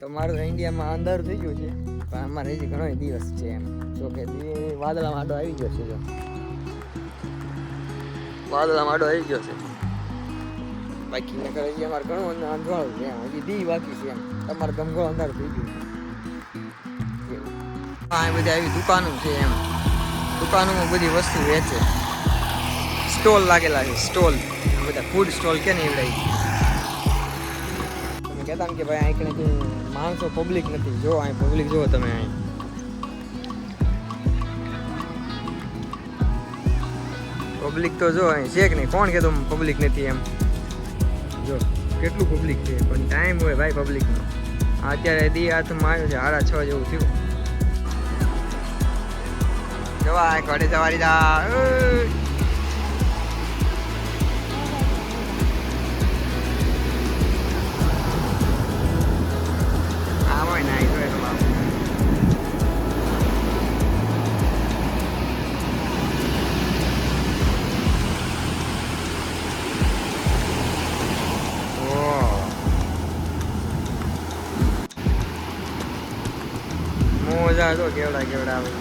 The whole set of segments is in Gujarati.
તો મારું ઇન્ડિયામાં અંધારું થઈ ગયું છે, પણ અમારે હજી ઘણો દિવસ છે એમ. જો કે વાદળામાં આડો આવી ગયો છે. જો વાદળામાં આડો આવી ગયો છે. બાકી ને કરે છે અમારે ઘણું અંધારું છે એમ. હજી દી બાકી છે એમ. તમારે ગમગો અંધારું થઈ ગયું છે. આ બધી આવી દુકાનો છે એમ. દુકાનોમાં બધી વસ્તુ વેચે. સ્ટોલ લાગેલા છે. સ્ટોલ બધા ફૂડ સ્ટોલ કે નહીં એવડાય. તમે કહેતા ને કે ભાઈ અહીં કણે માણસો પબ્લિક નથી. જો અહીં પબ્લિક જુઓ તમે. અહીં પબ્લિક તો જો અહીં છે કે નહીં. કોણ કહેતો પબ્લિક નથી એમ. જો કેટલું પબ્લિક છે, પણ ટાઈમ હોય ભાઈ પબ્લિકનો. અત્યારે દી હાથમાં આવ્યો છે 6:30 જેવું થયું. જવા ઘડે સવારી જા. મોજા તો કેવડા કેવડા આવે.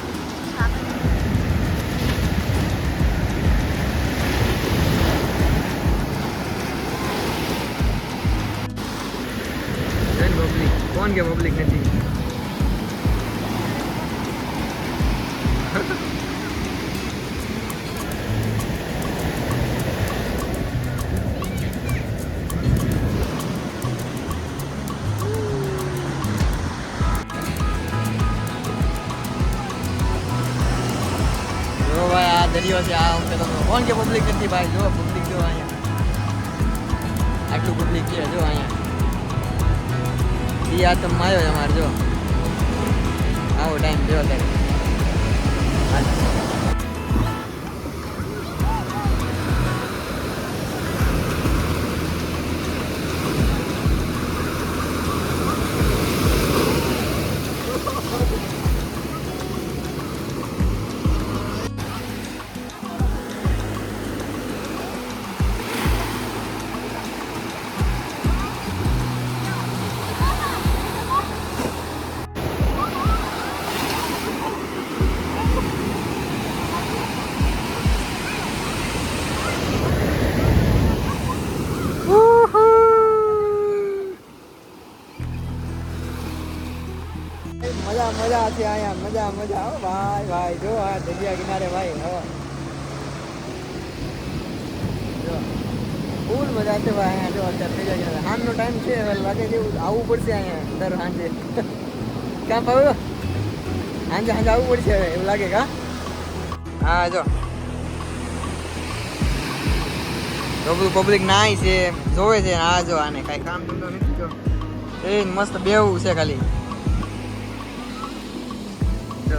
પબ્લિક કોણ કે પબ્લિક નથી. દરિયો છે આ વખતે. કોણ કે પબ્લિક નથી ભાઈ. જો પબ્લિક જો અહીંયા આટલું પબ્લિક છે. જો અહીંયા ઈ આ તમે આવ્યો અમારે. જો આવો ટાઈમ જો ત્યારે. મજા છે અહીંયા. મજા હો ભાઈ. ભાઈ જો આ દરિયા કિનારે ભાઈ. જો ફૂલ મજા છે ભાઈ અહીંયા. જો અત્યારે દરિયા કિનારે સાંજનો ટાઈમ છે. હવે લાગે જેવું આવવું પડશે અહીંયા દર સાંજે. ક્યાં પાવ સાંજે આવવું પડશે હવે એવું લાગે. કા હા જો બધું પબ્લિક નાય છે, જોવે છે. આ જો આને કાંઈ કામ ધંધો નથી. જો એ મસ્ત બેવું છે ખાલી.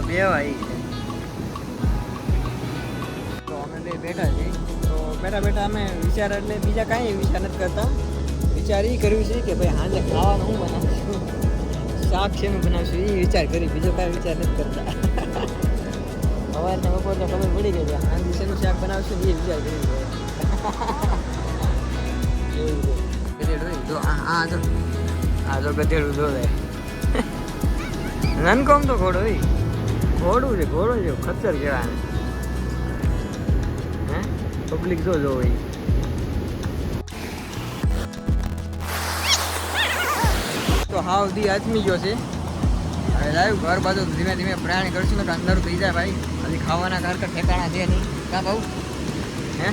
બેવાય તો અમે બે બેઠા છીએ. તો બેઠા અમે વિચાર એટલે બીજા કાંઈ વિચાર નથી કરતા. વિચાર એ કર્યું છે કે ભાઈ સાંજે ખાવાનું હું બનાવશું, શાક છે હું બનાવશું. એ વિચાર કરી. બીજો કાંઈ વિચાર નથી કરતા. સવારને બપોર તો ખબર પડી ગઈ છે. સાંજે શેનું શાક બનાવશું એ વિચાર કરી. ગધેડું જો આ જો ગધેડું જો નનકોમ તો ઘોડો ઘોડું છે. ઘોડો છે ખચ્ચર કહેવાય. હે પબ્લિક જો હોય. તો હાવ દી આચમી ગયો છે. હવે લાવ્યું ઘર બાજુ ધીમે ધીમે પ્રયાણ કરશું ને અંદર થઈ જાય ભાઈ. હજી ખાવાના ઘર ઠેકાણા છે નહીં. કાં ભાવ હે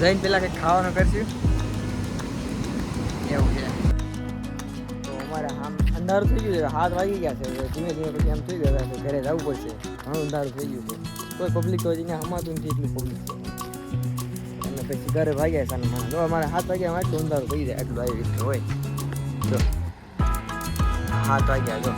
જઈને પેલા કંઈક ખાવાનું કરશું એવું છે. તો અમારે આમ અંધારું થઈ ગયું છે. 7 વાગી ગયા છે. ધીમે ધીમે પછી આમ થઈ ગયું છે ઘરે જવું પડશે. ઘણું અંધારું થઈ ગયું છે. કોઈ પબ્લિક તો હજી હમાતું નથી એટલું પબ્લિક છે. અને પછી ઘરે ભાગ્યા છે. જો અમારે 7 વાગ્યા આટલું અંધારું થઈ જાય. એટલું આવી રીતનું હોય. જો 7 વાગ્યા જો